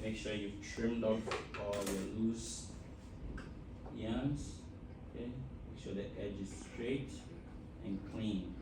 make sure you've trimmed off all your loose yarns. Okay, make sure the edge is straight and clean.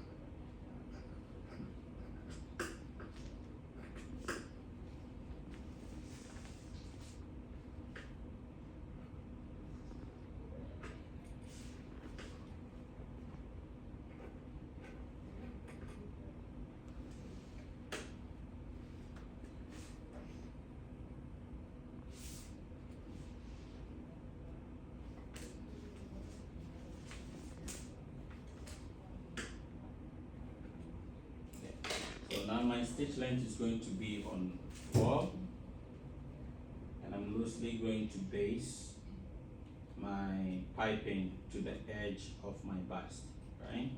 So now my stitch length is going to be on 4, and I'm loosely going to base my piping to the edge of my bust, right?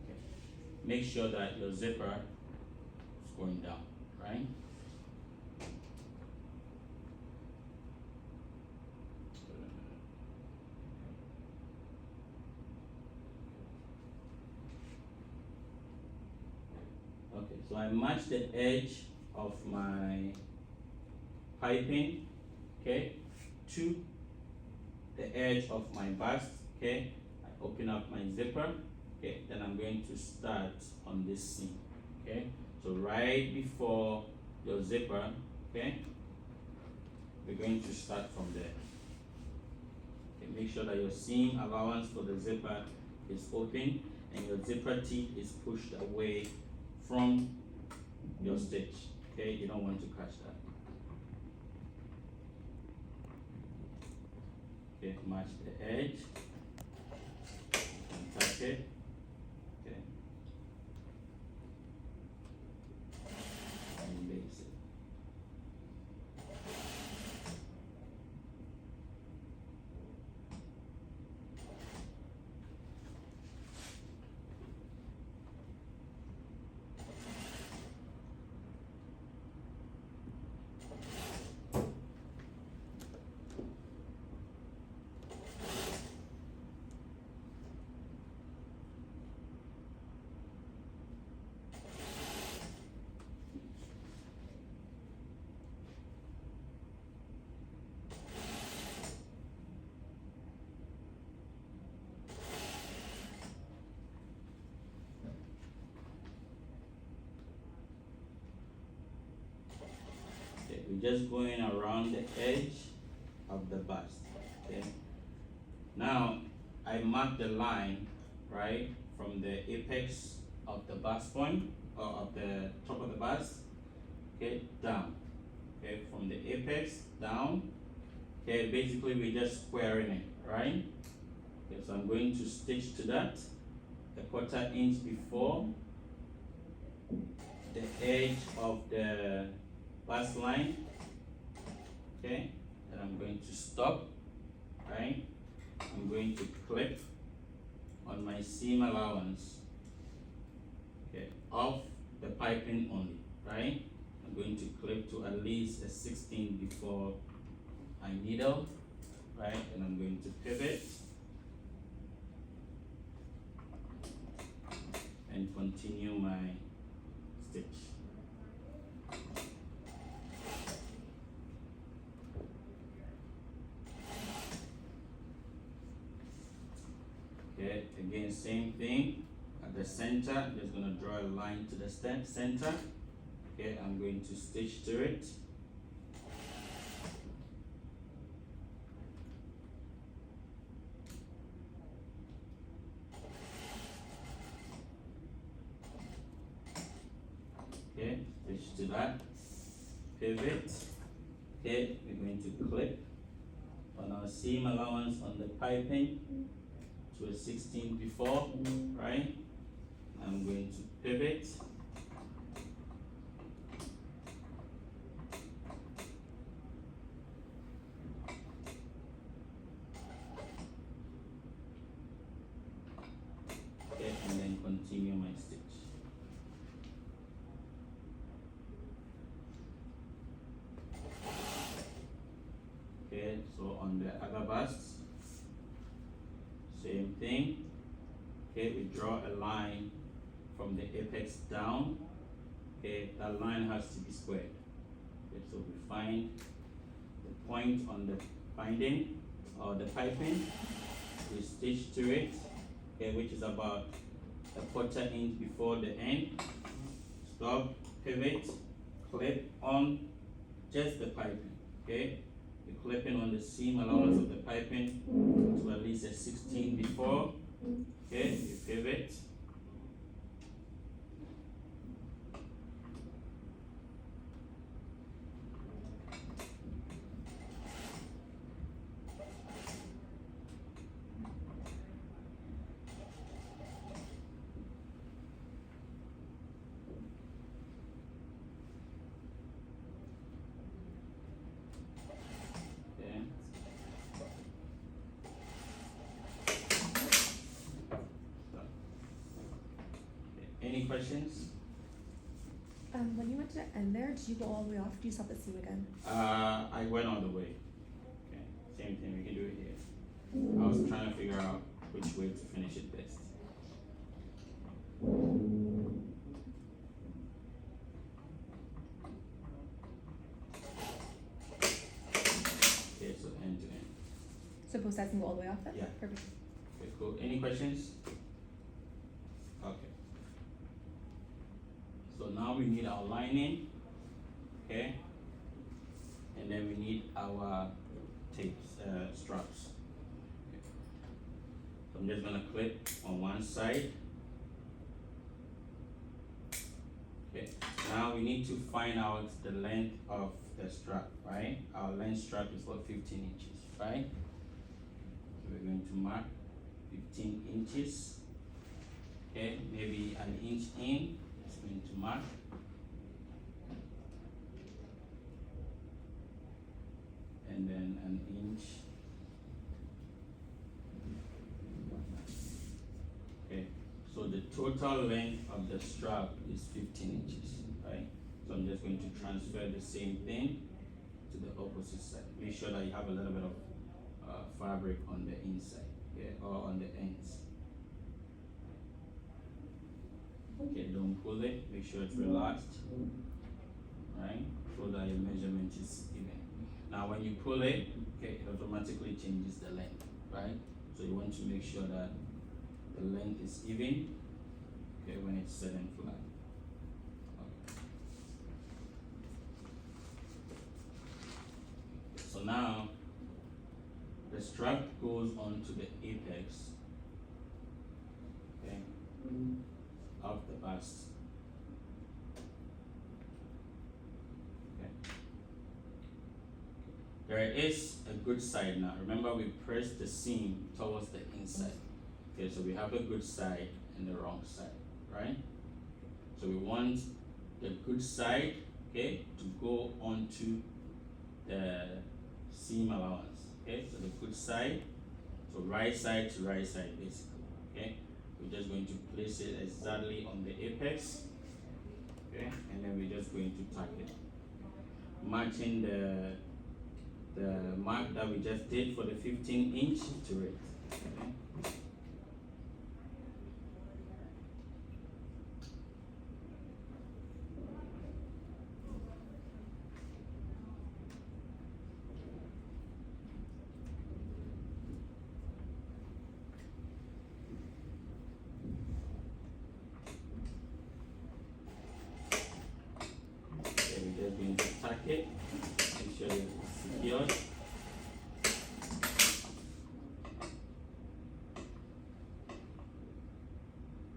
Okay. Make sure that your zipper is going down, right? Okay, so I match the edge of my piping, okay, to the edge of my bust, okay. I open up my zipper, okay, then I'm going to start on this seam, okay. So right before your zipper, okay, we're going to start from there. Okay, make sure that your seam allowance for the zipper is open and your zipper teeth is pushed away from your stitch. Okay, you don't want to catch that. Okay, match the edge and touch it. Okay, and base it. Okay, we're just going around the edge of the bust. Okay. Now I mark the line right from the apex of the bust point or of the top of the bust, okay, down. Okay, from the apex down. Okay, basically we're just squaring it, right? Okay, so I'm going to stitch to that a 1/4 inch before the edge of the bust line. Okay, and I'm going to stop, right? I'm going to clip on my seam allowance, okay, off the piping only, right? I'm going to clip to at least a 16 before my needle, right? And I'm going to pivot and continue my stitch. Okay, again, same thing. At the center, I'm just going to draw a line to the center. Okay, I'm going to stitch to it. Okay, stitch to that. Pivot. Okay, we're going to clip on our seam allowance on the piping to a 16 before, right? I'm going to pivot. Okay, and then continue my stitch. Okay, so on the other bust, same thing. okay, we draw a line from the apex down. Okay, that line has to be squared. Okay, so we find the point on the binding or the piping, we stitch to it, okay, which is about a quarter inch before the end. Stop, pivot, clip on just the piping, okay? You're clipping on the seam allowance of the piping to at least a 16 before, okay? You pivot. Okay. Any questions? When you went to the end there, did you go all the way off? Do you stop at seam again? I went all the way. Okay, same thing, we can do it here. I was trying to figure out which way to finish it best. Okay, so end to end. So both sides can go all the way off then? Yeah. Perfect. Okay, cool. Any questions? Okay. So now we need our lining, okay? And then we need our tapes, straps. Okay. So I'm just gonna clip on one side. Okay, now we need to find out the length of the strap, right? Our length strap is what, 15 inches, right? So we're going to mark 15 inches. Okay, maybe an inch in, it's going to mark. And then an inch. Okay, so the total length of the strap is 15 inches, right? So I'm just going to transfer the same thing to the opposite side. Make sure that you have a little bit of fabric on the inside, okay, or on the ends. Okay, don't pull it, make sure it's relaxed, right? So that your measurement is even. Now when you pull it, okay, it automatically changes the length, right? So you want to make sure that the length is even, okay, when it's set and flat. Okay. So now the strap goes onto the apex, okay, of the bust. Okay. There is a good side now. Remember, we pressed the seam towards the inside. Okay, so we have a good side and the wrong side, right? So we want the good side, okay, to go onto the seam allowance. Okay, so the good side, so right side to right side basically. Okay, we're just going to place it exactly on the apex. Okay, and then we're just going to tack it, matching the mark that we just did for the 15 inch to it. Okay. Okay, we're just going to tack it, make sure it's secured.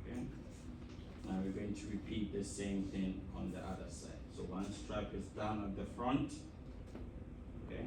Okay. Now we're going to repeat the same thing on the other side. So one strap is down at the front,